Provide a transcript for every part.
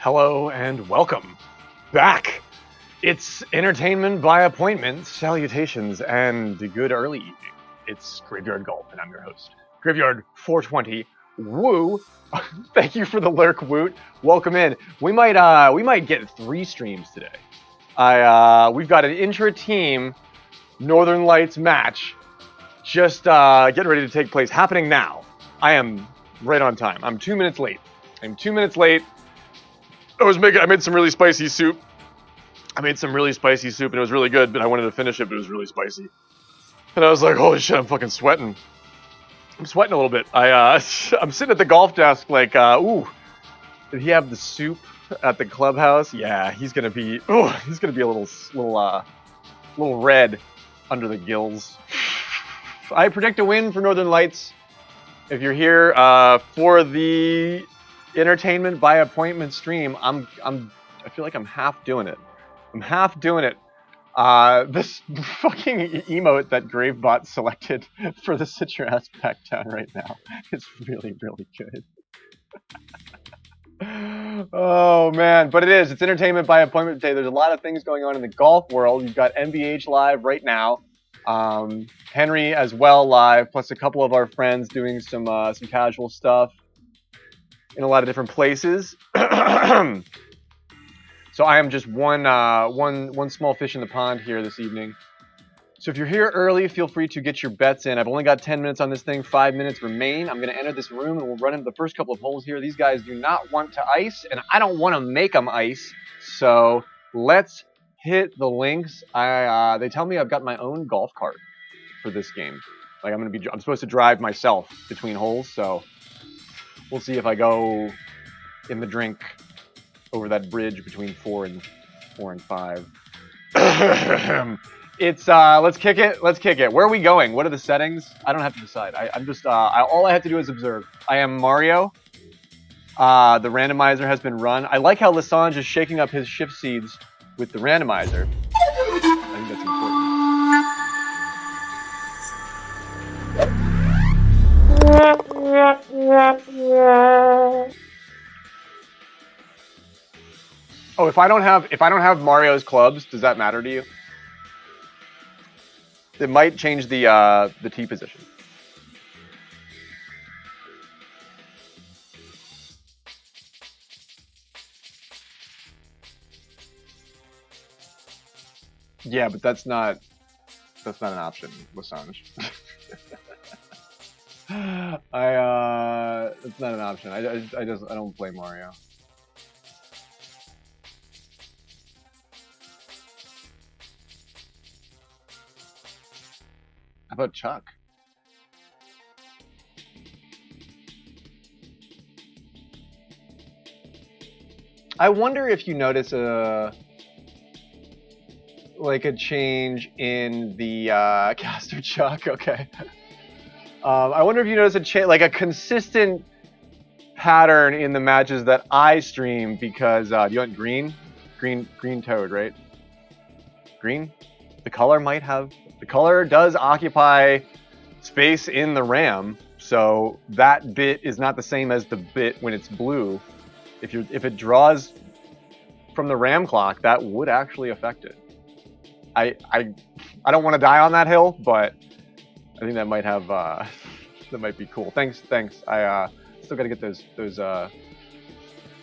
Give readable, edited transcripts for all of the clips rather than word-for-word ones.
Hello and welcome back. It's entertainment by appointment, salutations, and good early evening. It's Graveyard Golf, and I'm your host, Graveyard 420. Woo! Thank you for the lurk, Woot. Welcome in. We might get 3 streams today. We've got an intra-team Northern Lights match just getting ready to take place, happening now. I am right on time. I'm 2 minutes late. I made some really spicy soup. And it was really good, but I wanted to finish it, but it was really spicy. And I was like, holy shit, I'm fucking sweating. I'm sweating a little bit. I'm sitting at the golf desk like, ooh, did he have the soup at the clubhouse? Yeah, he's gonna be a little red under the gills. I predict a win for Northern Lights. If you're here for the entertainment by appointment stream, I feel like I'm half doing it. This fucking emote that Gravebot selected for the sit your ass back down right now is really, really good. Oh man, but it's entertainment by appointment today. There's a lot of things going on in the golf world. You've got MBH live right now. Henry as well live, plus a couple of our friends doing some casual stuff in a lot of different places. So I am just one small fish in the pond here this evening. So if you're here early, feel free to get your bets in. I've only got 10 minutes on this thing. 5 minutes remain. I'm going to enter this room and we'll run into the first couple of holes here. These guys do not want to ice, and I don't want to make them ice. So let's hit the links. They tell me I've got my own golf cart for this game. Like I'm supposed to drive myself between holes. So we'll see if I go in the drink over that bridge between 4 and 5. Let's kick it. Where are we going? What are the settings? I don't have to decide. All I have to do is observe. I am Mario. The randomizer has been run. I like how LeSinge is shaking up his shift seeds with the randomizer. I think that's important. Oh, if I don't have Mario's clubs, does that matter to you? It might change the tee position. Yeah, but that's not an option, LeSinge. It's not an option. I don't play Mario. How about Chuck? I wonder if you notice a change in the caster Chuck. Okay. I wonder if you notice a consistent pattern in the matches that I stream because you want green toad, right? Green. The color does occupy space in the RAM, so that bit is not the same as the bit when it's blue. If it draws from the RAM clock, that would actually affect it. I don't want to die on that hill, but I think that might have that might be cool. Thanks. I still got to get those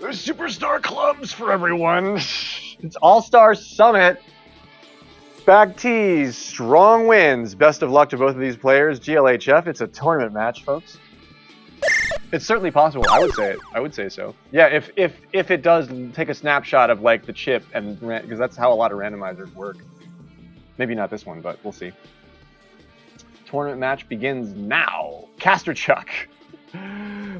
superstar clubs for everyone. It's All-Star Summit. Back tees, strong wins. Best of luck to both of these players. GLHF, it's a tournament match, folks. It's certainly possible. I would say so. Yeah, if it does take a snapshot of like the chip, and because that's how a lot of randomizers work. Maybe not this one, but we'll see. Tournament match begins now. Caster Chuck.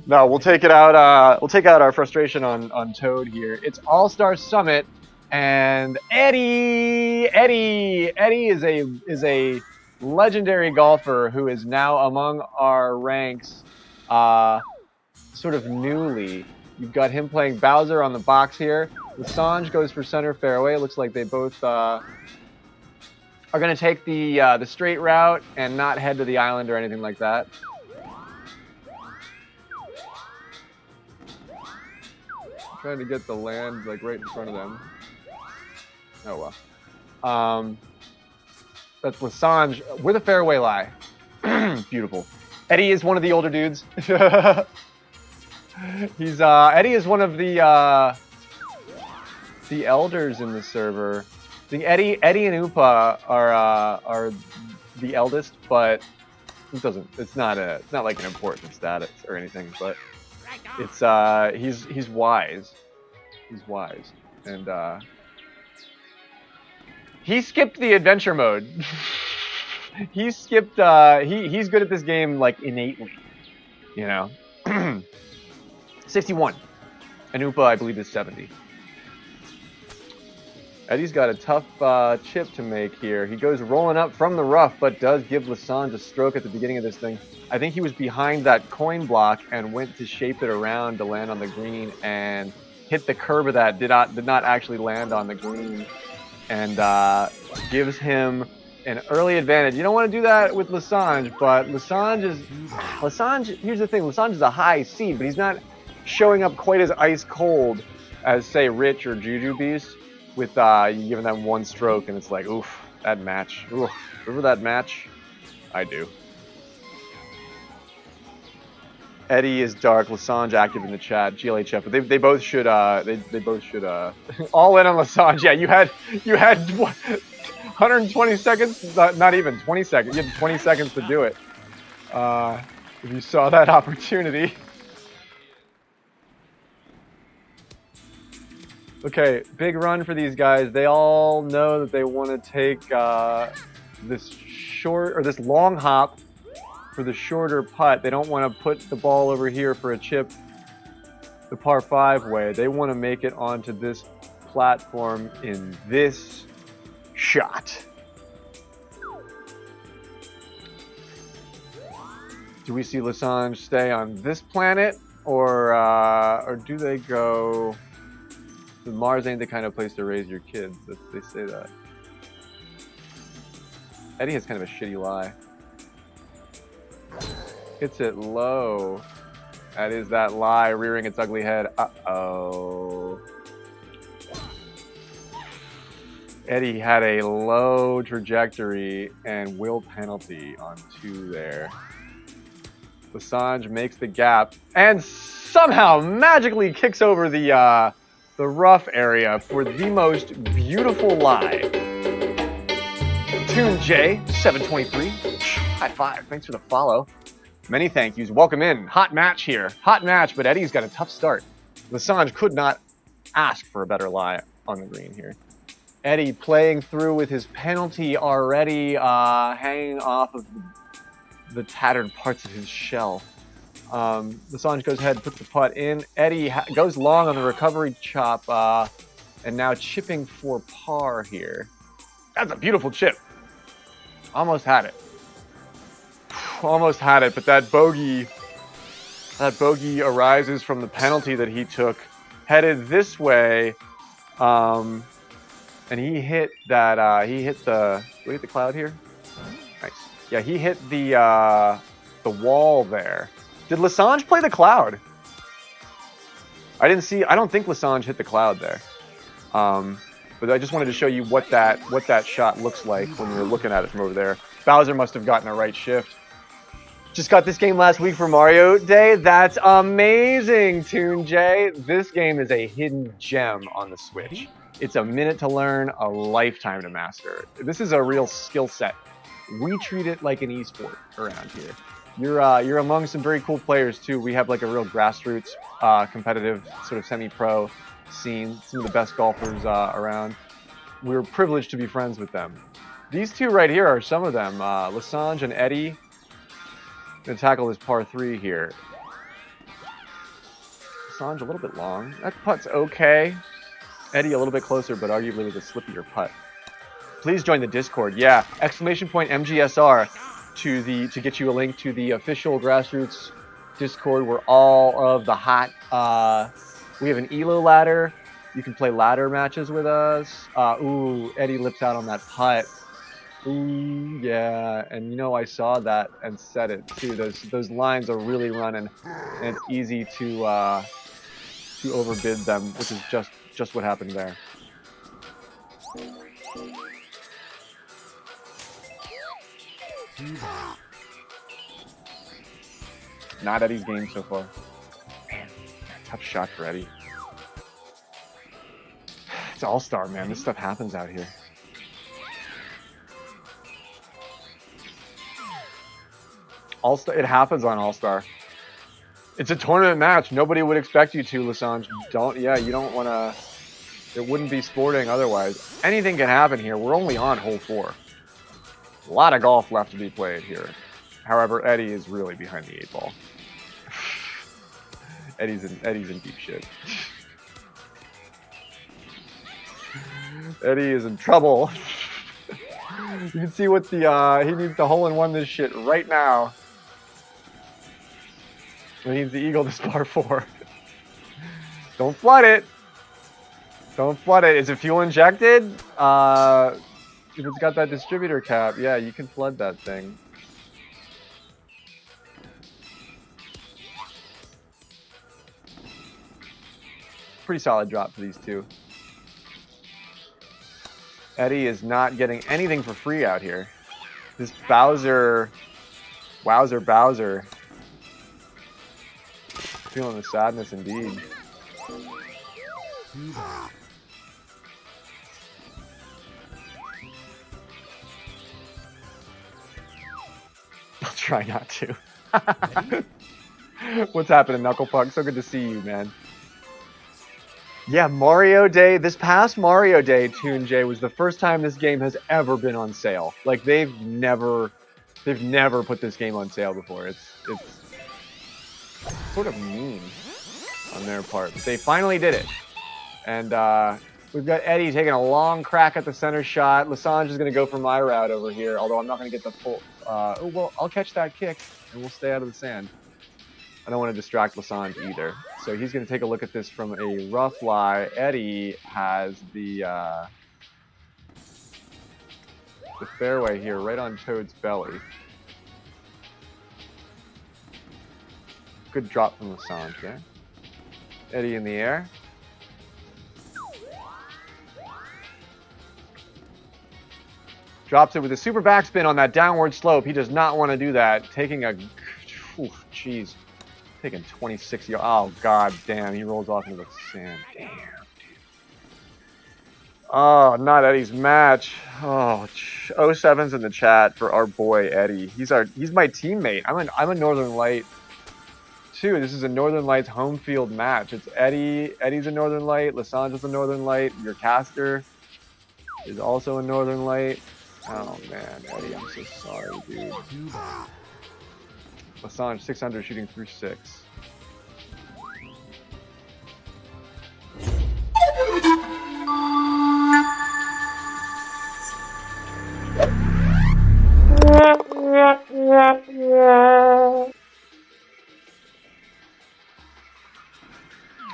No, we'll take it out. We'll take out our frustration on Toad here. It's All-Star Summit. And Eddie is a legendary golfer who is now among our ranks, sort of newly. You've got him playing Bowser on the box here. LeSinge goes for center fairway. Looks like they both are going to take the straight route and not head to the island or anything like that. Trying to get the land like right in front of them. Oh well. That's LeSinge. Where the fairway lie. Beautiful. Eddie is one of the older dudes. He's Eddie is one of the elders in the server. I think Eddie and Upa are the eldest, but it doesn't. It's not like an important status or anything. But it's he's wise. He's wise, and he skipped the adventure mode. He skipped. He's good at this game like innately, you know. 61. And Upa, I believe, is 70. Eddie's got a tough chip to make here. He goes rolling up from the rough, but does give LeSinge a stroke at the beginning of this thing. I think he was behind that coin block and went to shape it around to land on the green and hit the curve of that. Did not actually land on the green, and gives him an early advantage. You don't want to do that with LeSinge, but LeSinge. Here's the thing: LeSinge is a high seed, but he's not showing up quite as ice cold as say Rich or Juju Beast. With you giving them one stroke, and it's like, oof, that match. Oof, remember that match? I do. Eddie is dark. LeSinge active in the chat. GLHF, but they both should they both should all in on LeSinge. Yeah, you had 120 seconds, not even 20 seconds. You had 20 seconds to do it. If you saw that opportunity. Okay, big run for these guys. They all know that they want to take this long hop for the shorter putt. They don't want to put the ball over here for a chip the par 5 way. They want to make it onto this platform in this shot. Do we see LeSinge stay on this planet, or do they go? Mars ain't the kind of place to raise your kids. They say that. Eddie has kind of a shitty lie. Hits it low. That is that lie rearing its ugly head. Uh-oh. Eddie had a low trajectory and will penalty on 2 there. LeSinge makes the gap and somehow magically kicks over the rough area for the most beautiful lie. Tune J 723. High five. Thanks for the follow. Many thank yous. Welcome in. Hot match here. Hot match, but Eddie's got a tough start. LeSinge could not ask for a better lie on the green here. Eddie playing through with his penalty already hanging off of the tattered parts of his shell. LeSinge goes ahead and puts the putt in. Eddie goes long on the recovery chop, and now chipping for par here. That's a beautiful chip. Almost had it. Almost had it, but that bogey arises from the penalty that he took, headed this way, and he hit that. Did we hit the cloud here? Nice. Yeah, he hit the wall there. Did LeSinge play the cloud? I don't think LeSinge hit the cloud there. But I just wanted to show you what that shot looks like when you're looking at it from over there. Bowser must have gotten a right shift. Just got this game last week for Mario Day. That's amazing, Tune J. This game is a hidden gem on the Switch. It's a minute to learn, a lifetime to master. This is a real skill set. We treat it like an esport around here. You're among some very cool players too. We have like a real grassroots, competitive sort of semi-pro scene. Some of the best golfers around. We're privileged to be friends with them. These two right here are some of them. LeSinge and Eddie. Gonna tackle this par 3 here. LeSinge a little bit long. That putt's okay. Eddie a little bit closer, but arguably with a slippier putt. Please join the Discord. Yeah, exclamation point MGSR to get you a link to the official Grassroots Discord where all of the hot, we have an ELO ladder. You can play ladder matches with us. Ooh, Eddie lips out on that putt. Ooh, yeah, and you know I saw that and said it too. Those lines are really running, and it's easy to to overbid them, which is just what happened there. Not Eddie's game so far. Man, tough shot for Eddie. It's All-Star, man. This stuff happens out here. All-Star, it happens on All-Star. It's a tournament match. Nobody would expect you to, LeSinge. You don't want to. It wouldn't be sporting otherwise. Anything can happen here. We're only on hole 4. A lot of golf left to be played here. However, Eddie is really behind the 8 ball. Eddie's in deep shit. Eddie is in trouble. You can see what he needs to hole-in-one this shit right now. He needs the eagle this par 4. Don't flood it. Don't flood it. Is it fuel injected? If it's got that distributor cap, yeah, you can flood that thing. Pretty solid drop for these two. Eddie is not getting anything for free out here. This Bowser. Feeling the sadness indeed. I'll try not to. What's happening, Knucklepuck? So good to see you, man. Yeah, Mario Day. This past Mario Day, Toon J, was the first time this game has ever been on sale. Like they've never put this game on sale before. It's sort of mean on their part. But they finally did it. And we've got Eddie taking a long crack at the center shot. LeSinge is going to go for my route over here, although I'm not going to get the full... oh, well, I'll catch that kick, and we'll stay out of the sand. I don't want to distract LeSinge either. So he's going to take a look at this from a rough lie. Eddie has the fairway here, right on Toad's belly. Good drop from LeSinge there. Eddie in the air. Drops it with a super backspin on that downward slope. He does not want to do that. Taking a... Jeez. Taking 26 yards. Oh, god damn. He rolls off into the sand. Damn, dude. Oh, not Eddie's match. Oh, 07's in the chat for our boy Eddie. He's my teammate. I'm a Northern Light too. This is a Northern Lights home field match. It's Eddie. Eddie's a Northern Light. LeSinge is a Northern Light. Your caster is also a Northern Light. Oh man, Eddie, I'm so sorry, dude. LeSinge 600 shooting through 6.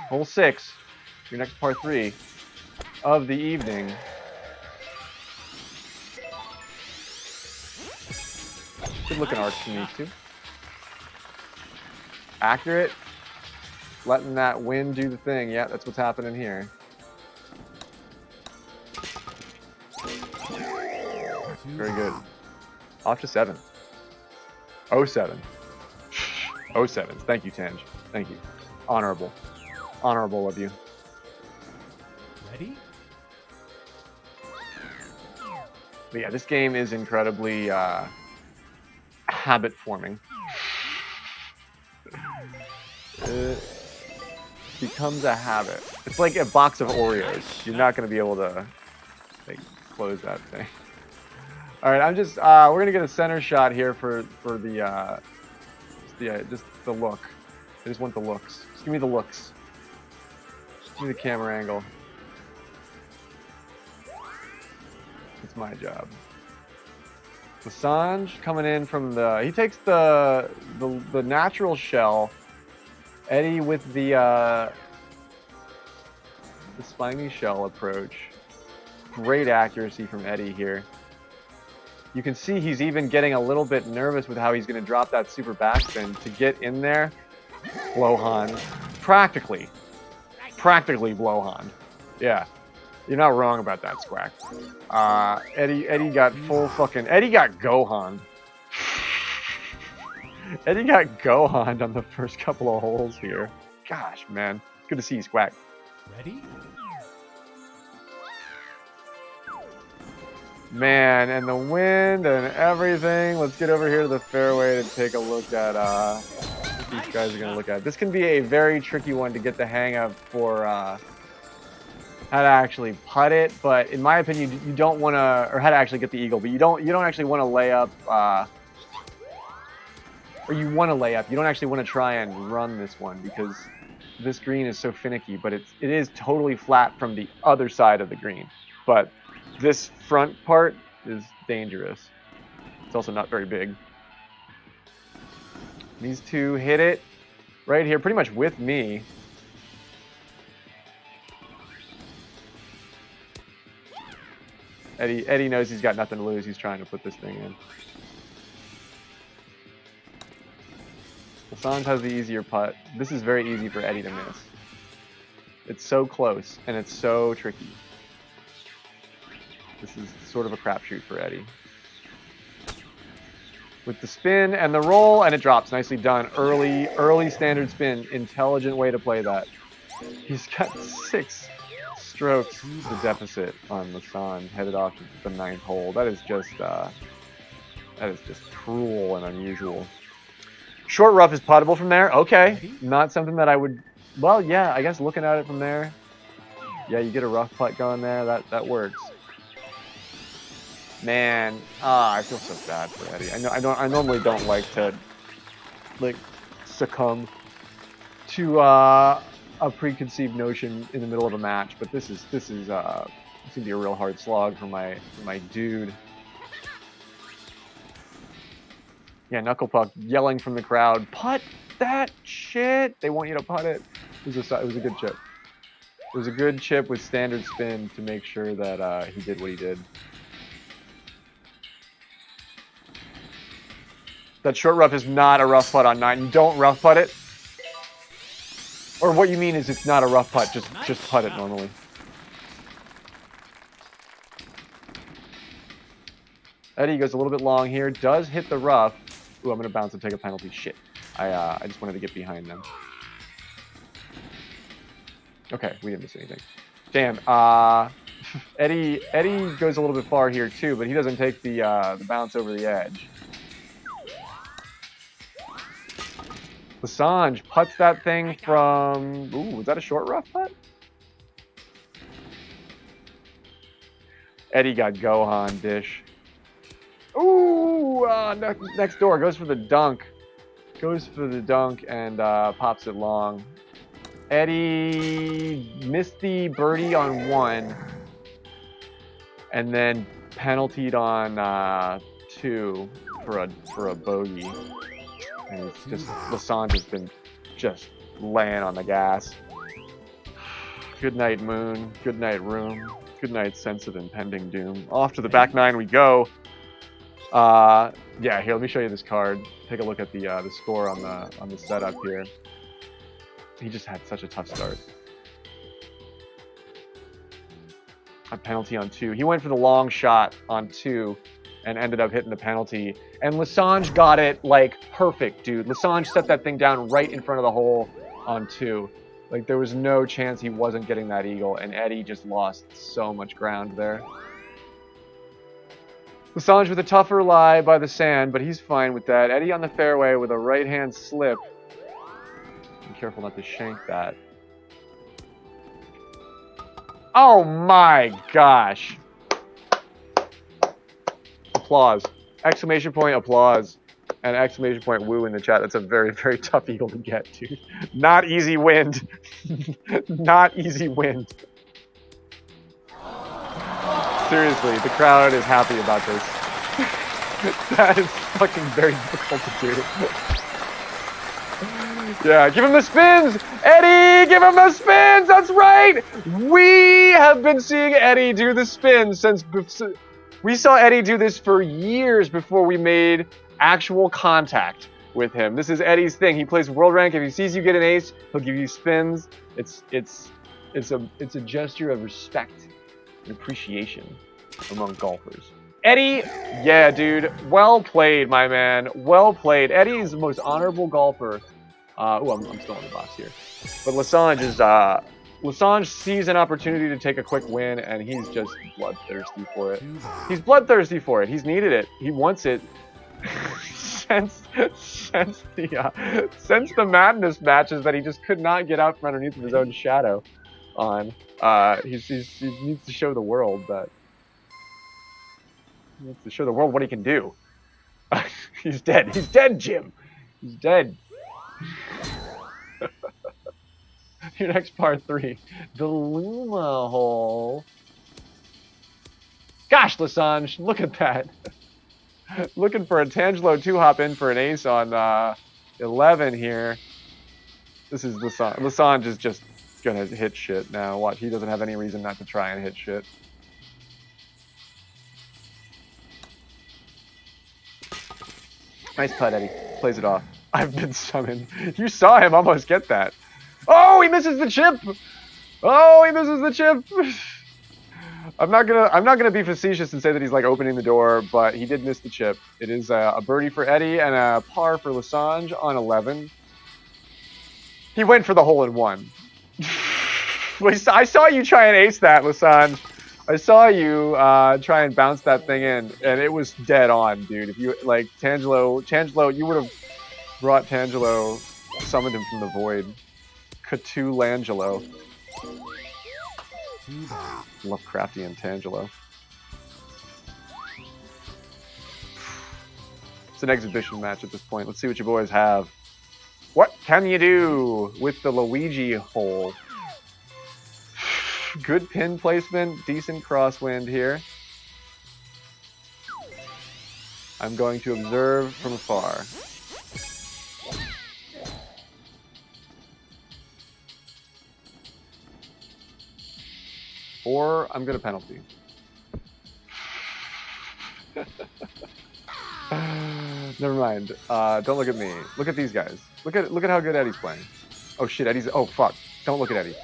Hole 6, your next par 3 of the evening. Good looking arch from these two. Accurate. Letting that wind do the thing. Yeah, that's what's happening here. Very good. Off to 7. 07. 07. Thank you, Tange. Thank you. Honorable. Honorable of you. Ready? But yeah, this game is incredibly habit forming. It becomes a habit. It's like a box of Oreos. You're not going to be able to close that thing. All right, I'm just we're going to get a center shot here for the just the look. I just want the looks. Just give me the looks. Just give me the camera angle. It's my job. LeSinge coming in from he takes the natural shell. Eddie with the spiny shell approach. Great accuracy from Eddie here. You can see he's even getting a little bit nervous with how he's going to drop that super backspin to get in there. Lohan, practically practically blowhand. Yeah. You're not wrong about that, Squack. Eddie got full fucking... Eddie got Gohan. Eddie got Gohan on the first couple of holes here. Gosh, man. Good to see you, Squack. Ready? Man, and the wind and everything. Let's get over here to the fairway to take a look at what these guys are going to look at. This can be a very tricky one to get the hang of for how to actually putt it, but in my opinion, you don't want to, or how to actually get the eagle, but you don't actually want to lay up, or you want to lay up. You don't actually want to try and run this one because this green is so finicky, but it is totally flat from the other side of the green. But this front part is dangerous. It's also not very big. These two hit it right here, pretty much with me. Eddie knows he's got nothing to lose. He's trying to put this thing in. LeSinge has the easier putt. This is very easy for Eddie to miss. It's so close, and it's so tricky. This is sort of a crapshoot for Eddie. With the spin and the roll, and it drops. Nicely done. Early standard spin. Intelligent way to play that. He's got 6 strokes the deficit on LeSinge, headed off to the 9th hole. That is just cruel and unusual. Short rough is puttable from there. Okay, not something that I would. Well, yeah, I guess looking at it from there, yeah, you get a rough putt going there. That works. Man, I feel so bad for Eddie. I normally don't like to succumb to a preconceived notion in the middle of a match, but this is gonna be a real hard slog for my dude. Yeah, Knuckle Puck yelling from the crowd, "Putt that shit!" They want you to putt it. It was a good chip. It was a good chip with standard spin to make sure that he did what he did. That short rough is not a rough putt on 9. You don't rough putt it. Or what you mean is it's not a rough putt, just putt it normally. Eddie goes a little bit long here, does hit the rough. Ooh, I'm going to bounce and take a penalty. Shit. I just wanted to get behind them. Okay, we didn't miss anything. Damn. Eddie goes a little bit far here too, but he doesn't take the bounce over the edge. LeSinge putts that thing from... Ooh, was that a short rough putt? Eddie got Gohan dish. Ooh, next door. Goes for the dunk. Goes for the dunk and pops it long. Eddie missed the birdie on 1. And then penaltied on 2 for a bogey. And it's just, LeSinge has been just laying on the gas. Good night, moon. Good night, room. Good night, sense of impending doom. Off to the back 9 we go. Yeah, here, let me show you this card. Take a look at the score on the setup here. He just had such a tough start. A penalty on 2. He went for the long shot on 2. And ended up hitting the penalty. And LeSinge got it, like, perfect, dude. LeSinge set that thing down right in front of the hole on 2. Like, there was no chance he wasn't getting that eagle, and Eddie just lost so much ground there. LeSinge with a tougher lie by the sand, but he's fine with that. Eddie on the fairway with a right-hand slip. Be careful not to shank that. Oh my gosh. Applause. Exclamation point applause. And exclamation point woo in the chat. That's a very, very tough eagle to get, dude. Not easy wind. Not easy wind. Seriously, the crowd is happy about this. That is fucking very difficult to do. Yeah, give him the spins! Eddie, give him the spins! That's right! We have been seeing Eddie do the spins since... We saw Eddie do this for years before we made actual contact with him. This is Eddie's thing. He plays world rank. If he sees you get an ace, he'll give you spins. It's It's a gesture of respect and appreciation among golfers. Eddie, yeah, dude, well played, my man. Well played. Eddie is the most honorable golfer. I'm still in the box here, but LeSinge sees an opportunity to take a quick win, and he's just bloodthirsty for it. He's bloodthirsty for it. He's needed it. He wants it. since the madness matches that he just could not get out from underneath of his own shadow on. He needs to show the world that what he can do. He's dead. He's dead, Jim. He's dead. Your next part 3, the Luma hole. Gosh, LeSinge, look at that. Looking for a Tangelo 2-hop in for an ace on 11 here. This is LeSinge. LeSinge is just gonna hit shit now. Watch, he doesn't have any reason not to try and hit shit. Nice putt, Eddie. Plays it off. I've been summoned. You saw him almost get that. Oh, he misses the chip. Oh, he misses the chip. I'm not gonna be facetious and say that he's like opening the door, but he did miss the chip. It is a birdie for Eddie and a par for LeSinge on 11. He went for the hole-in-one. I saw you try and ace that, LeSinge. I saw you try and bounce that thing in, and it was dead on, dude. If you like Tangelo, you would have brought Tangelo, summoned him from the void. Cthulangelo. Lovecraftian Tangelo. It's an exhibition match at this point. Let's see what you boys have. What can you do with the Luigi hole? Good pin placement, decent crosswind here. I'm going to observe from afar. Or I'm going to penalty. Never mind. Don't look at me. Look at these guys. Look at how good Eddie's playing. Oh shit, Eddie's. Oh fuck. Don't look at Eddie.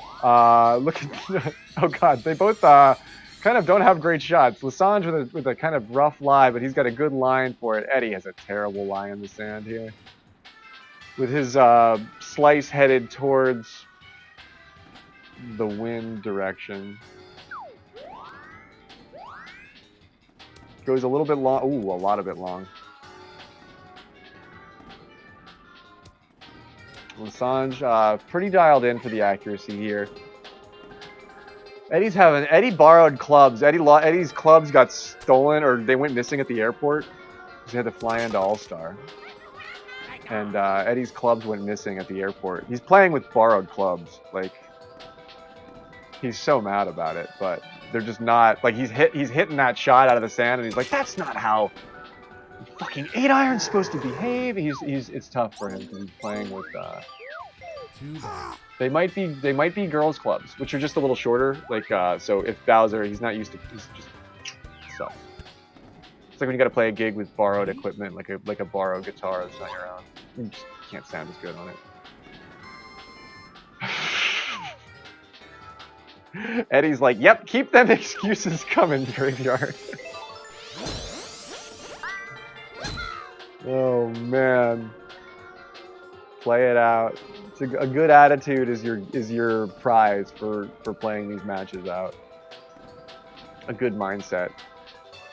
Look at. Oh god, they both kind of don't have great shots. LeSinge with a kind of rough lie, but he's got a good line for it. Eddie has a terrible lie in the sand here, with his slice headed towards the wind direction. Goes a little bit long. Ooh, a lot of it long. LeSinge pretty dialed in for the accuracy here. Eddie borrowed clubs. Eddie's clubs got stolen, or they went missing at the airport because he had to fly into All-Star. And Eddie's clubs went missing at the airport. He's playing with borrowed clubs. Like, he's so mad about it, but they're just not, like, he's hitting that shot out of the sand, and he's like, that's not how fucking 8-iron's supposed to behave. It's tough for him because he's playing with they might be girls clubs, which are just a little shorter. Like so if Bowser, he's not used to, he's just sucks. It's like when you got to play a gig with borrowed equipment, like a borrowed guitar that's not your own. You just can't sound as good on it. Eddie's like, yep, keep them excuses coming, Graveyard. Oh man, play it out. It's a good attitude is your prize for playing these matches out. A good mindset,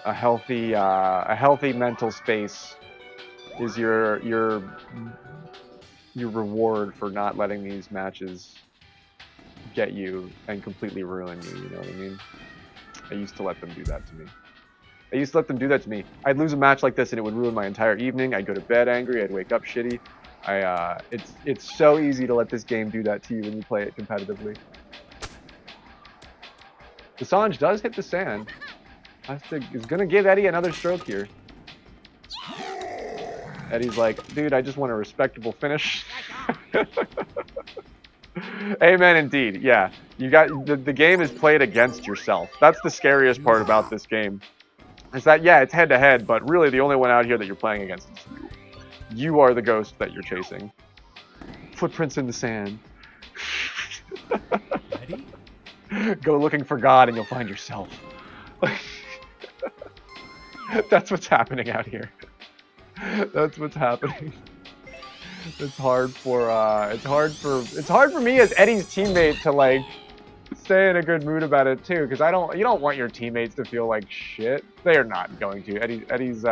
a healthy mental space is your reward for not letting these matches get you and completely ruin you. You know what I mean? I used to let them do that to me. I'd lose a match like this and it would ruin my entire evening. I'd go to bed angry. I'd wake up shitty. It's so easy to let this game do that to you when you play it competitively. LeSinge does hit the sand. Is gonna give Eddie another stroke here. Eddie's like, dude, I just want a respectable finish. Amen, indeed. Yeah, you got the game is played against yourself. That's the scariest part about this game. Is that, yeah, it's head to head, but really the only one out here that you're playing against is you. You are the ghost that you're chasing. Footprints in the sand. Ready? Go looking for God and you'll find yourself. That's what's happening out here. That's what's happening. It's hard for me as Eddie's teammate to like stay in a good mood about it too, because you don't want your teammates to feel like shit. They are not going to. Eddie's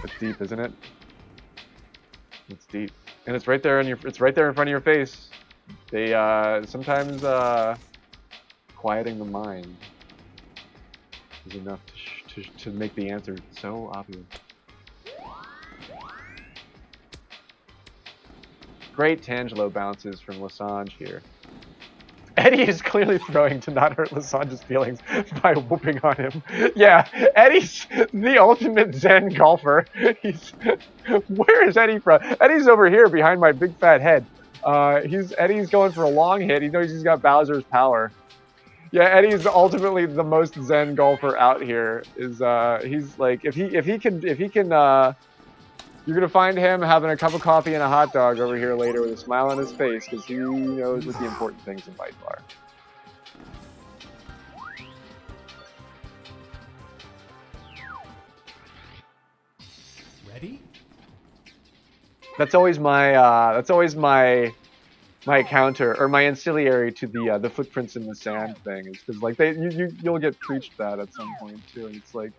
it's deep, isn't it? It's deep. And it's right there in front of your face. They sometimes quieting the mind is enough to make the answer so obvious. Great Tangelo bounces from LeSinge here. Eddie is clearly throwing to not hurt LeSange's feelings by whooping on him. Yeah, Eddie's the ultimate Zen golfer. Where is Eddie from? Eddie's over here behind my big fat head. Eddie's going for a long hit. He knows he's got Bowser's power. Yeah, Eddie's ultimately the most Zen golfer out here. He's like if he can. You're gonna find him having a cup of coffee and a hot dog over here later with a smile on his face because he knows what the important things in life are. Ready? That's always my counter or my ancillary to the footprints in the sand thing is because like you'll get preached that at some point too, and it's like.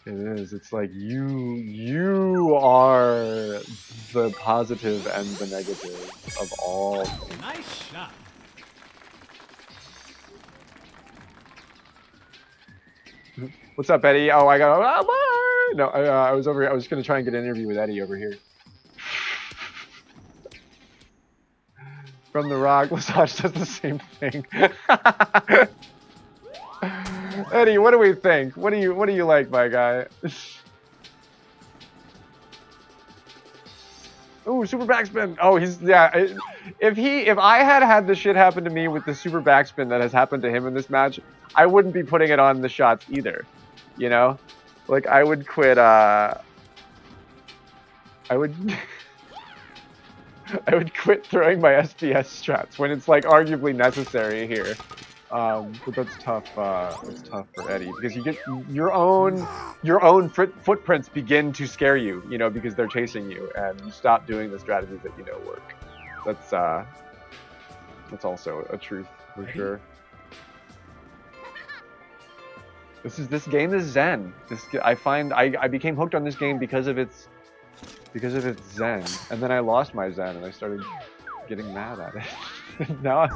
It is. It's like you are the positive and the negative of all things. Nice shot. What's up, Eddie? Oh, I got. Bye. No, I was over here. I was gonna try and get an interview with Eddie over here. From the Rock, LeSinge does the same thing. Eddie, what do we think? What do you like, my guy? Ooh, super backspin. Oh, if I had this shit happen to me with the super backspin that has happened to him in this match, I wouldn't be putting it on the shots either. You know? Like I would quit I would I would quit throwing my SPS strats when it's like arguably necessary here. But that's tough. It's tough for Eddie because you get your own footprints begin to scare you, you know, because they're chasing you, and you stop doing the strategies that you know work. That's also a truth for sure. This game is Zen. I became hooked on this game because of its Zen, and then I lost my Zen and I started getting mad at it. now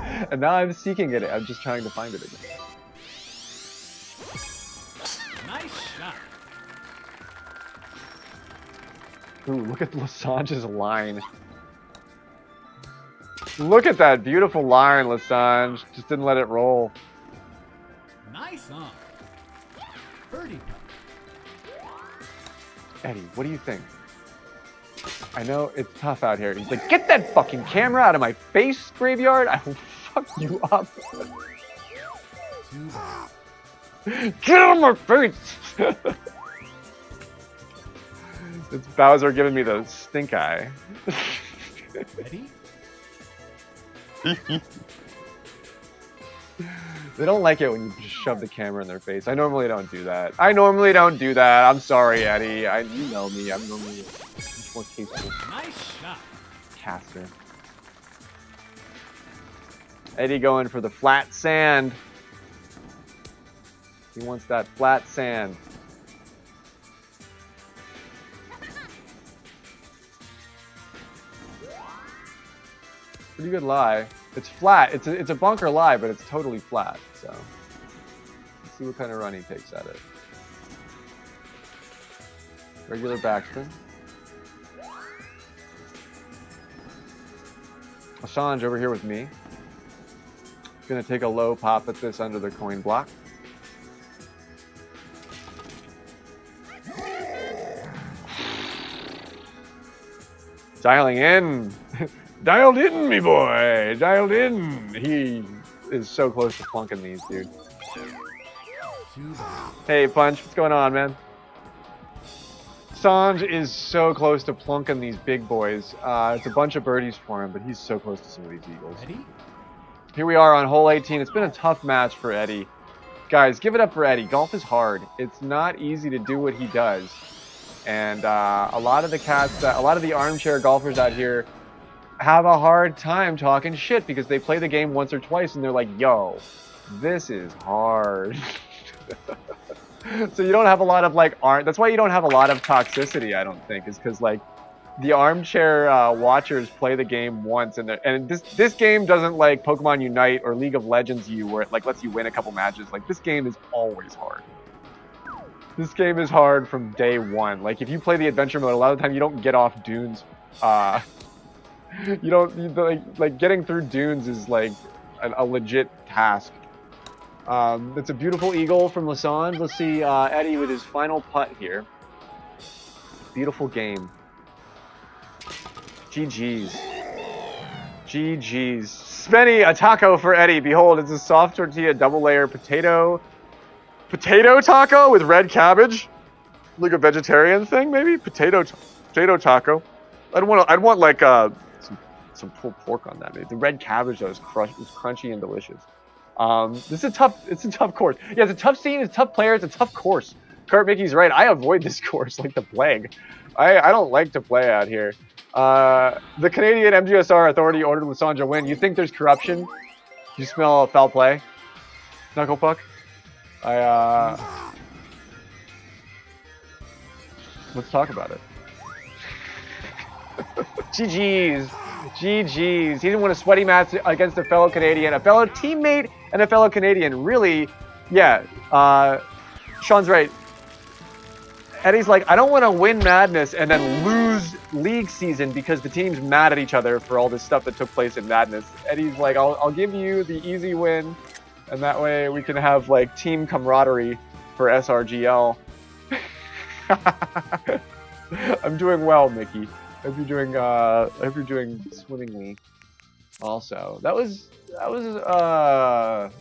I'm seeking it. I'm just trying to find it again. Nice shot. Ooh, look at LeSange's line. Look at that beautiful line, LeSinge. Just didn't let it roll. Nice on. Birdie. Eddie, what do you think? I know it's tough out here. He's like, get that fucking camera out of my face, Graveyard. I will fuck you up. Get out of my face! It's Bowser giving me the stink eye. Ready? They don't like it when you just shove the camera in their face. I normally don't do that. I'm sorry, Eddie. You know me. I'm normally much more capable. Nice shot. Caster. Eddie going for the flat sand. He wants that flat sand. Pretty good lie. It's flat. It's a bunker lie, but it's totally flat. So let's see what kind of run he takes at it. Regular backspin. LeSinge over here with me. Gonna take a low pop at this under the coin block. Dialing in. Dialed in, me boy. Dialed in. He is so close to flunking these, dude. Hey, Punch. What's going on, man? Sanj is so close to plunking these big boys. It's a bunch of birdies for him, but he's so close to some of these eagles. Ready? Here we are on hole 18. It's been a tough match for Eddie. Guys, give it up for Eddie. Golf is hard. It's not easy to do what he does. And a lot of the armchair golfers out here have a hard time talking shit because they play the game once or twice and they're like, yo, this is hard. So you don't have a lot of like that's why you don't have a lot of toxicity, I don't think, is because like the armchair watchers play the game once and this game doesn't like Pokemon Unite or League of Legends where it like lets you win a couple matches. Like this game is always hard. This game is hard from day one. Like if you play the adventure mode, a lot of the time you don't get off dunes. Like getting through dunes is like a legit task. It's a beautiful eagle from LeSinge. Let's see Eddie with his final putt here. Beautiful game. GG's. GG's. Spenny, a taco for Eddie. Behold, it's a soft tortilla double layer potato taco with red cabbage. Like a vegetarian thing, maybe? Potato taco. I'd want like some pulled pork on that, maybe. The red cabbage though is crunchy and delicious. It's a tough course. Yeah, it's a tough scene, it's a tough player, it's a tough course. Kurt Mickey's right. I avoid this course like the plague. I don't like to play out here. The Canadian MGSR authority ordered LeSinge a win. You think there's corruption? You smell foul play? Knucklepuck? Let's talk about it. GG's. GG's. He didn't win a sweaty match against a fellow Canadian, a fellow teammate, and a fellow Canadian. Really, yeah. Sean's right. Eddie's like, I don't want to win Madness and then lose league season because the team's mad at each other for all this stuff that took place in Madness. Eddie's like, I'll give you the easy win, and that way we can have like team camaraderie for SRGL. I'm doing well, Mickey. I hope you're doing swimmingly. Also, it was a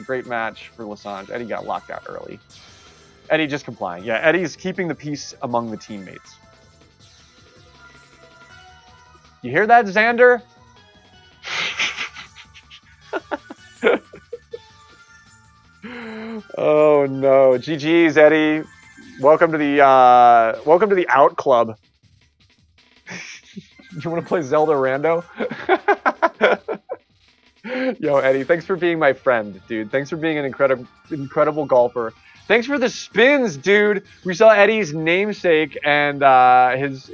great match for LeSinge. Eddie got locked out early. Eddie just complying. Yeah, Eddie's keeping the peace among the teammates. You hear that, Xander? Oh no, GG's, Eddie. Welcome to the Out Club. You want to play Zelda Rando? Yo, Eddie, thanks for being my friend, dude. Thanks for being an incredible golfer. Thanks for the spins, dude. We saw Eddie's namesake and his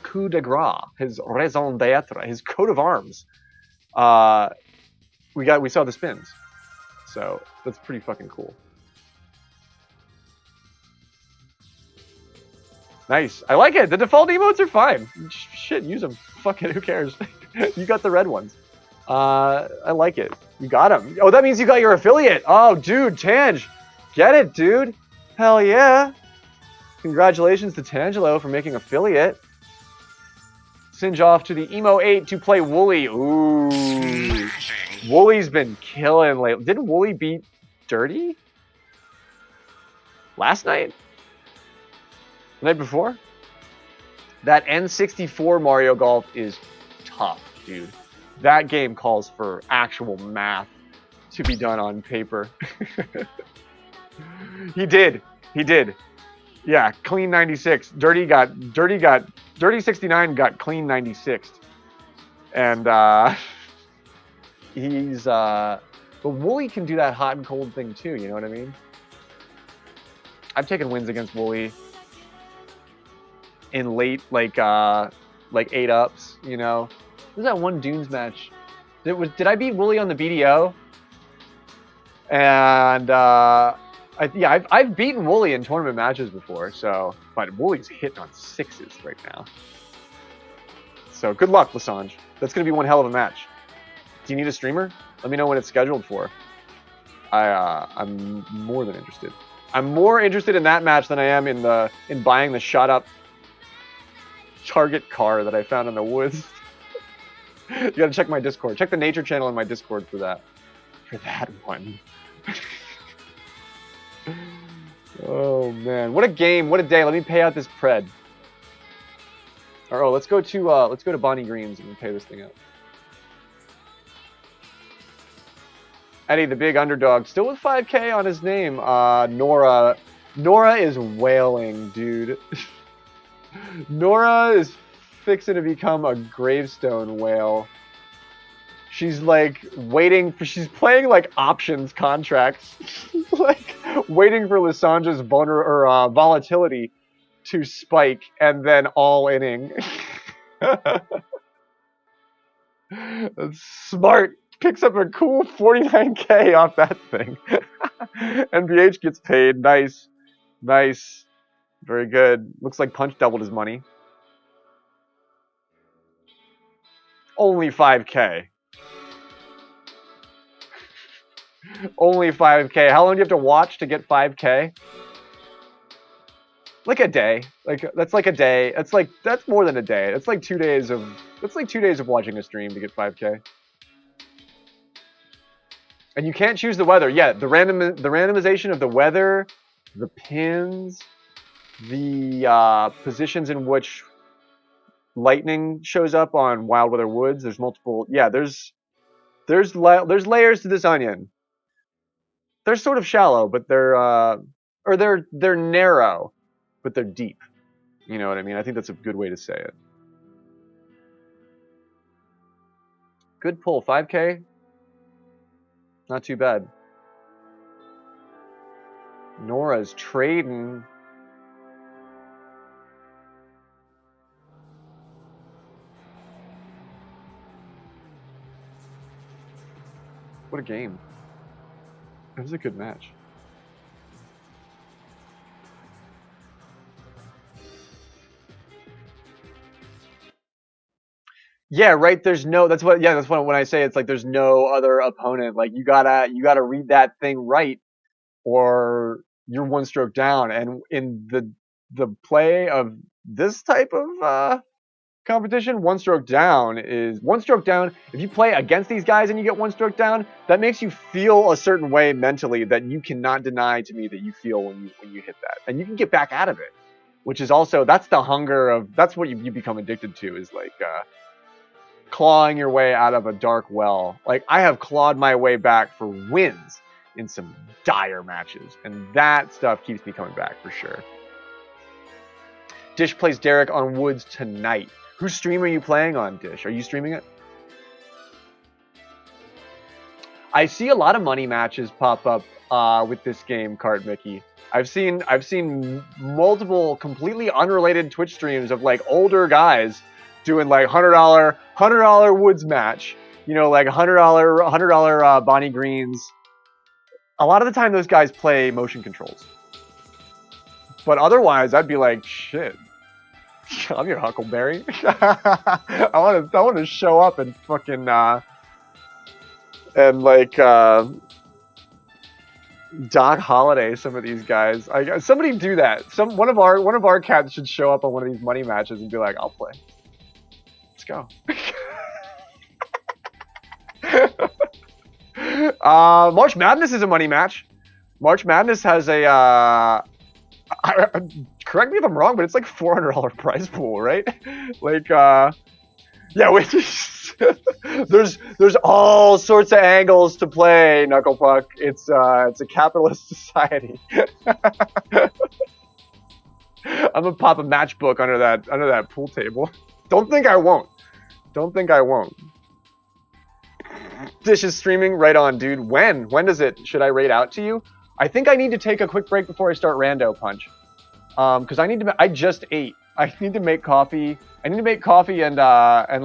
coup de grace, his raison d'être, his coat of arms. We saw the spins, so that's pretty fucking cool. Nice. I like it. The default emotes are fine. Shit, use them. Fuck it. Who cares? You got the red ones. I like it. You got them. Oh, that means you got your affiliate. Oh, dude, Tange. Get it, dude. Hell yeah. Congratulations to Tangelo for making affiliate. Singe off to the Emo 8 to play Wooly. Ooh. Wooly's been killing lately. Didn't Wooly beat Dirty last night? The night before? That N64 Mario Golf is tough, dude. That game calls for actual math to be done on paper. He did. Yeah, clean 96. Dirty 69 got clean 96th. And but Wooly can do that hot and cold thing too, you know what I mean? I've taken wins against Wooly in late, like 8-ups, you know. What was that one Dunes match? Did I beat Wooly on the BDO? And I've beaten Wooly in tournament matches before, so but Wooly's hitting on 6s right now. So good luck, LeSinge. That's gonna be one hell of a match. Do you need a streamer? Let me know when it's scheduled for. I'm more than interested. I'm more interested in that match than I am in buying the shot up target car that I found in the woods. You gotta check my Discord. Check the nature channel in my Discord for that. For that one. Oh man, what a game, what a day. Let me pay out this pred. Or let's go to Bonnie Green's and pay this thing out. Eddie, the big underdog, still with 5K on his name. Nora is wailing, dude. Nora is fixing to become a gravestone whale. She's like waiting for. She's playing like options contracts, like waiting for LeSinge's volatility to spike and then all inning. That's smart. Picks up a cool 49K off that thing. NBH gets paid. Nice. Nice. Very good. Looks like Punch doubled his money. Only 5K. Only 5K. How long do you have to watch to get 5K? Like a day. That's like a day. That's more than a day. That's like 2 days of watching a stream to get 5K. And you can't choose the weather. Yeah, the randomization of the weather, the pins, the positions in which lightning shows up on Wild Weather Woods. There's multiple. Yeah, there's layers to this onion. They're sort of shallow, but they're narrow, but they're deep. You know what I mean? I think that's a good way to say it. Good pull, 5K. Not too bad. Nora's trading. What a game. It was a good match. Yeah, right. That's what when I say it's like there's no other opponent. Like you gotta read that thing right, or you're one stroke down. And in the play of this type of competition, one stroke down is one stroke down. If you play against these guys and you get one stroke down, that makes you feel a certain way mentally that you cannot deny to me that you feel when you hit that, and you can get back out of it, which is also that's the hunger of that's what you become addicted to is like. Clawing your way out of a dark well. Like, I have clawed my way back for wins in some dire matches, and that stuff keeps me coming back for sure. Dish plays Derek on Woods tonight. Whose stream are you playing on, Dish? Are you streaming it? I see a lot of money matches pop up with this game, Cart Mickey. I've seen multiple completely unrelated Twitch streams of like older guys doing like $100 Woods match, you know, like $100 Bonnie Greens. A lot of the time, those guys play motion controls, but otherwise, I'd be like, shit, I'm your Huckleberry. I want to show up and fucking and like Doc Holliday some of these guys. Somebody do that. One of our cats should show up on one of these money matches and be like, I'll play. Let's go. March Madness is a money match. March Madness has a correct me if I'm wrong, but it's like $400 prize pool, right? Like yeah, there's all sorts of angles to play, Knucklepuck. It's a capitalist society. I'm gonna pop a matchbook under that pool table. Don't think I won't. Dish is streaming right on, dude. When does it? Should I raid out to you? I think I need to take a quick break before I start Rando Punch. Because I just ate. I need to make coffee. I need to make coffee and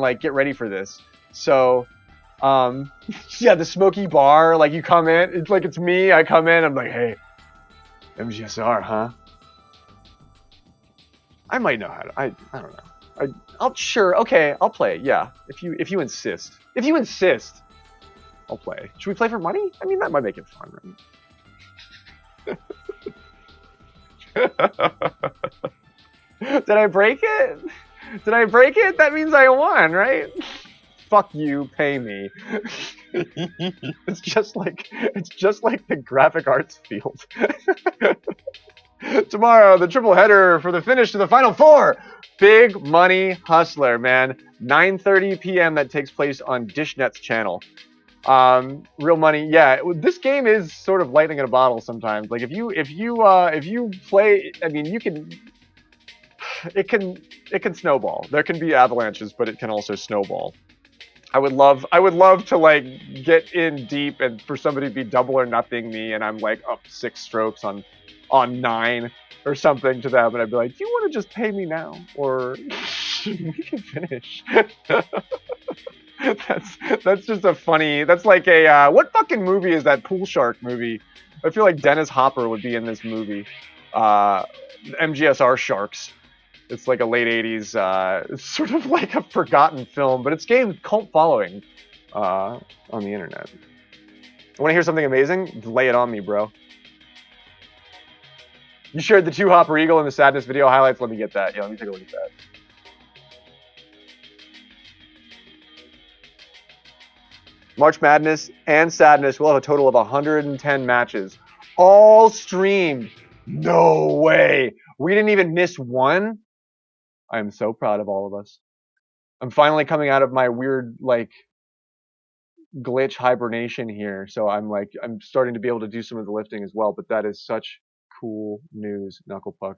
like get ready for this. So, yeah, the smoky bar. Like you come in, it's like it's me. I come in. I'm like, hey, MGSR, huh? I might know how to. I don't know. I'll play. Yeah, if you insist. If you insist, I'll play. Should we play for money? I mean, that might make it fun, right? Did I break it? That means I won, right? Fuck you, pay me. It's just like the graphic arts field. Tomorrow, the triple header for the finish to the Final Four. Big Money Hustler, man. 9:30 p.m. That takes place on DishNet's channel. Real money. Yeah, this game is sort of lightning in a bottle sometimes. Like if you play, I mean, it can snowball. There can be avalanches, but it can also snowball. I would love to like get in deep and for somebody to be double or nothing me, and I'm like up 6 strokes on 9 or something to them, and I'd be like, do you want to just pay me now, or we can finish? that's just a funny. That's like a what fucking movie is that Pool Shark movie? I feel like Dennis Hopper would be in this movie. MGSR Sharks. It's like a late 80s, it's sort of like a forgotten film, but it's gained cult following on the internet. Want to hear something amazing? Lay it on me, bro. You shared the 2-hopper eagle in the sadness video highlights. Let me get that. Yeah, let me take a look at that. March Madness and Sadness will have a total of 110 matches. All streamed. No way. We didn't even miss one? I am so proud of all of us. I'm finally coming out of my weird, like, glitch hibernation here. So I'm starting to be able to do some of the lifting as well. But that is such cool news, Knucklepuck.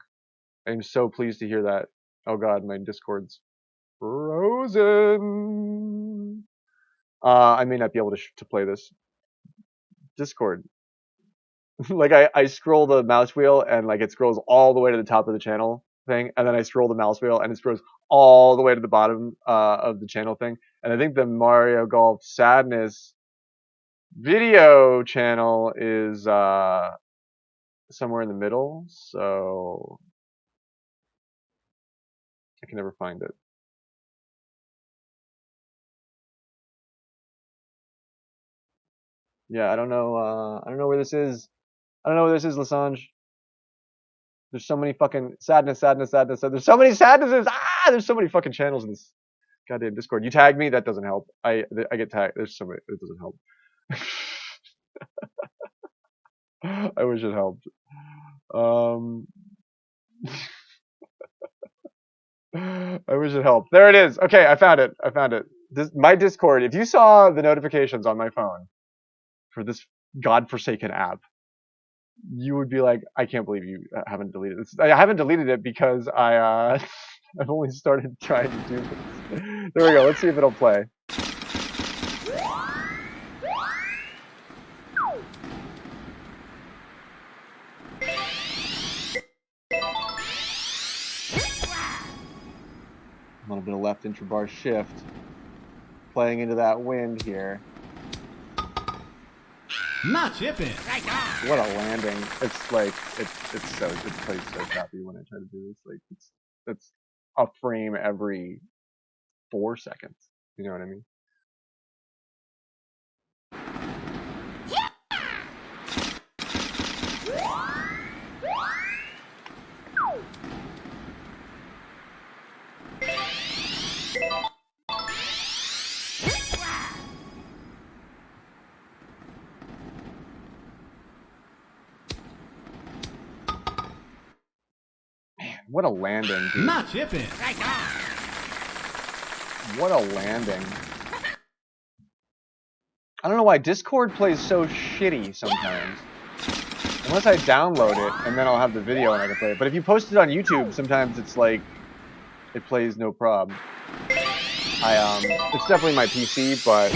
I'm so pleased to hear that. Oh God, my Discord's frozen. I may not be able to play this. Discord. Like I scroll the mouse wheel and like it scrolls all the way to the top of the channel thing, and then I scroll the mouse wheel and it scrolls all the way to the bottom of the channel thing. And I think the Mario Golf Sadness video channel is somewhere in the middle, so I can never find it. Yeah, I don't know where this is. I don't know where this is, LeSinge. There's so many fucking sadness. There's so many sadnesses. There's so many fucking channels in this goddamn Discord. You tag me, that doesn't help. I get tagged. There's so many. It doesn't help. I wish it helped. I wish it helped. There it is. Okay, I found it. My Discord. If you saw the notifications on my phone for this godforsaken app, you would be like, I can't believe you haven't deleted this. I haven't deleted it because I've only started trying to do this. There we go. Let's see if it'll play. A little bit of left intrabar shift. Playing into that wind here. Not chipping. What a landing. It's like, it plays so choppy when I try to do this. Like, it's a frame every 4 seconds. You know what I mean? What a landing, dude. Not chipping. What a landing. I don't know why Discord plays so shitty sometimes. Unless I download it and then I'll have the video and I can play it. But if you post it on YouTube, sometimes it's like it plays no prob. It's definitely my PC, but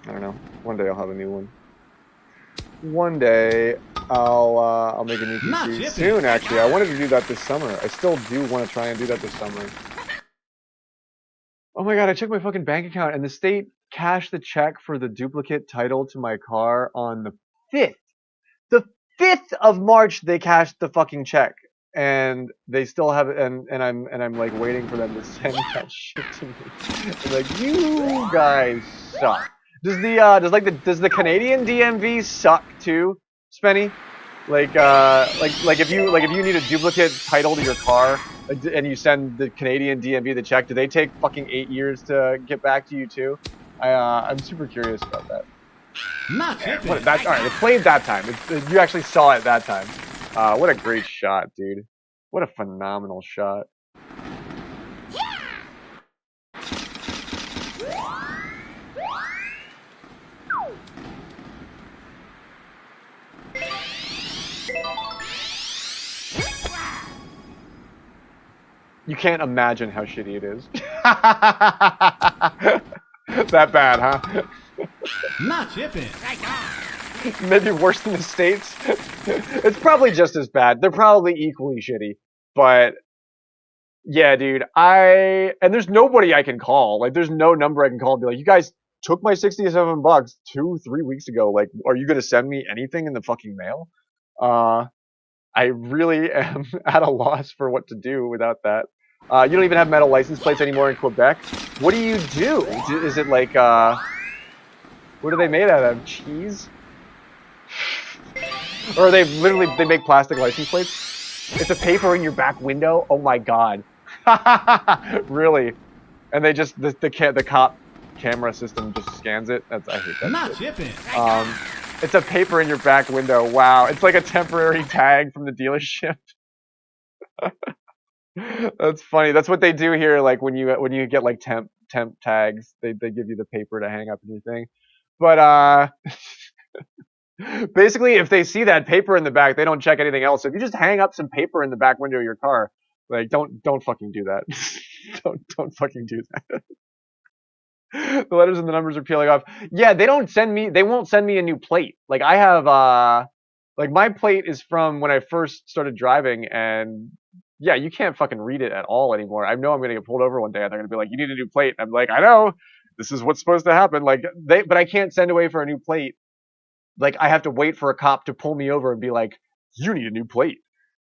I don't know. One day I'll have a new one. One day I'll make a new PC soon. Actually, I wanted to do that this summer. I still do want to try and do that this summer. Oh my god! I checked my fucking bank account, and the state cashed the check for the duplicate title to my car on the 5th. The 5th of March, they cashed the fucking check, and they still have it. And I'm like waiting for them to send that shit to me. I'm like, you guys suck. Does the Canadian DMV suck too, Spenny? Like if you need a duplicate title to your car and you send the Canadian DMV the check, do they take fucking 8 years to get back to you too? I'm super curious about that. Not chipping. All right, it played that time. You actually saw it that time. What a great shot, dude. What a phenomenal shot. You can't imagine how shitty it is. That bad, huh? Not chipping. Maybe worse than the States. It's probably just as bad. They're probably equally shitty. But yeah, dude, and there's nobody I can call. Like, there's no number I can call and be like, you guys took my $67 2-3 weeks ago. Like, are you gonna send me anything in the fucking mail? I really am at a loss for what to do without that. You don't even have metal license plates anymore in Quebec. What do you do? Is it like, what are they made out of? Cheese? Or they make plastic license plates? It's a paper in your back window? Oh my god. Really? And they just, the cop camera system just scans it? I hate that Not shit. chipping. It's a paper in your back window. Wow. It's like a temporary tag from the dealership. That's funny. That's what they do here. Like when you get like temp tags, they give you the paper to hang up in your thing. But basically, if they see that paper in the back, they don't check anything else. So if you just hang up some paper in the back window of your car, like don't fucking do that. Don't fucking do that. The letters and the numbers are peeling off. Yeah, they won't send me a new plate. Like I have like my plate is from when I first started driving, and yeah, you can't fucking read it at all anymore. I know I'm gonna get pulled over one day and they're gonna be like, you need a new plate. I'm like, I know, this is what's supposed to happen. Like but I can't send away for a new plate. Like I have to wait for a cop to pull me over and be like, you need a new plate.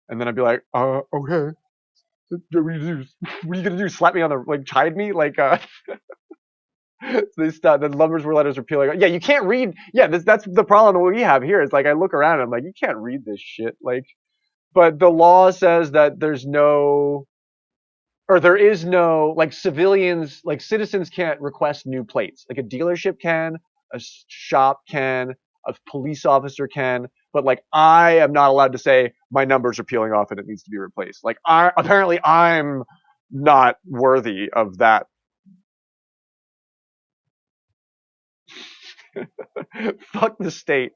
And then I'd be like, okay. What are you gonna do? What are you gonna do? Slap me on the, like, chide me? Like, they start, the numbers where letters are peeling. Yeah, you can't read. Yeah, that's the problem that we have here. It's like I look around and I'm like, you can't read this shit. Like, but the law says that there is no, like, civilians, like citizens can't request new plates. Like a dealership can, a shop can, a police officer can, but like I am not allowed to say my numbers are peeling off and it needs to be replaced. Like apparently I'm not worthy of that. Fuck the state.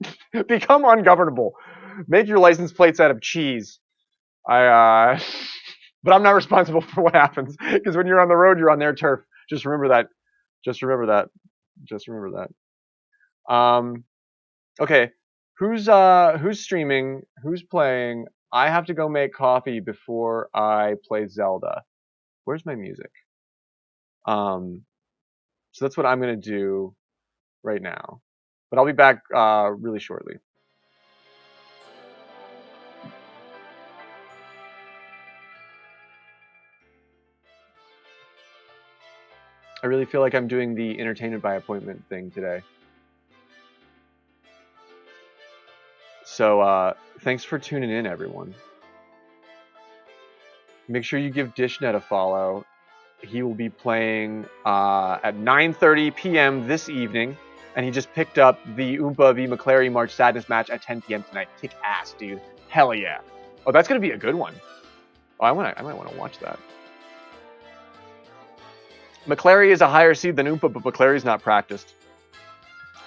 Become ungovernable. Make your license plates out of cheese. But I'm not responsible for what happens because when you're on the road, you're on their turf. Just remember that. Just remember that. Just remember that. Okay. Who's streaming? Who's playing? I have to go make coffee before I play Zelda. Where's my music? So that's what I'm gonna do right now. But I'll be back really shortly. I really feel like I'm doing the entertainment by appointment thing today. So thanks for tuning in, everyone. Make sure you give DishNet a follow. He will be playing at 9:30 p.m. this evening, and he just picked up the Oompa v McClary March Sadness match at 10 p.m. tonight. Kick ass, dude. Hell yeah. Oh, that's gonna be a good one. Oh, I might want to watch that. McClary is a higher seed than Oompa, but McClary's not practiced.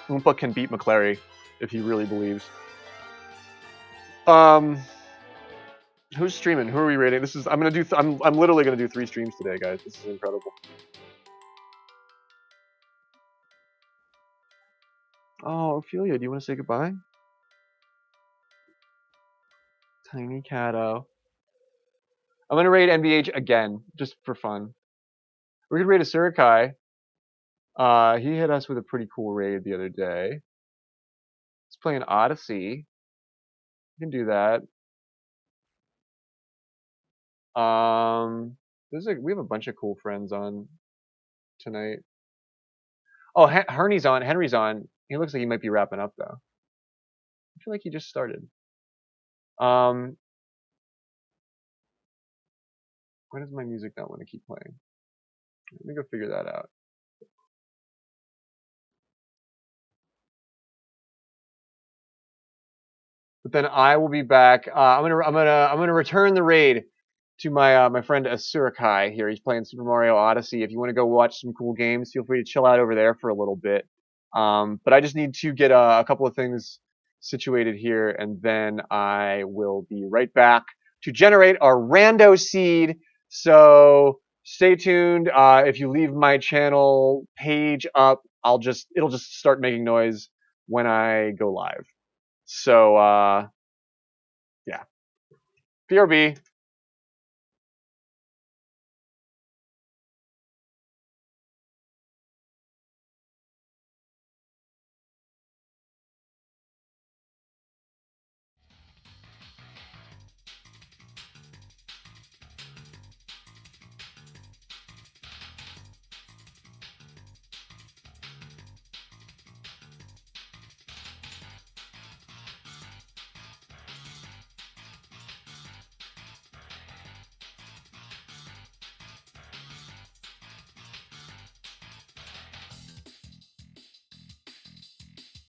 Oompa can beat McClary if he really believes. Who's streaming? Who are we rating? This is I'm literally gonna do 3 streams today, guys. This is incredible. Oh, Ophelia, do you want to say goodbye? Tiny Cato. I'm gonna raid NBH again, just for fun. We're gonna raid a Surukai. He hit us with a pretty cool raid the other day. He's playing Odyssey. You can do that. We have a bunch of cool friends on tonight. Oh, Henry's on. Henry's on. He looks like he might be wrapping up though. I feel like he just started. Why does my music not want to keep playing? Let me go figure that out. but then I will be back. I'm gonna return the raid to my friend Asurakai here. He's playing Super Mario Odyssey. If you want to go watch some cool games, feel free to chill out over there for a little bit. But I just need to get a couple of things situated here, and then I will be right back to generate our rando seed. So stay tuned. If you leave my channel page up, it'll just start making noise when I go live. So yeah, BRB.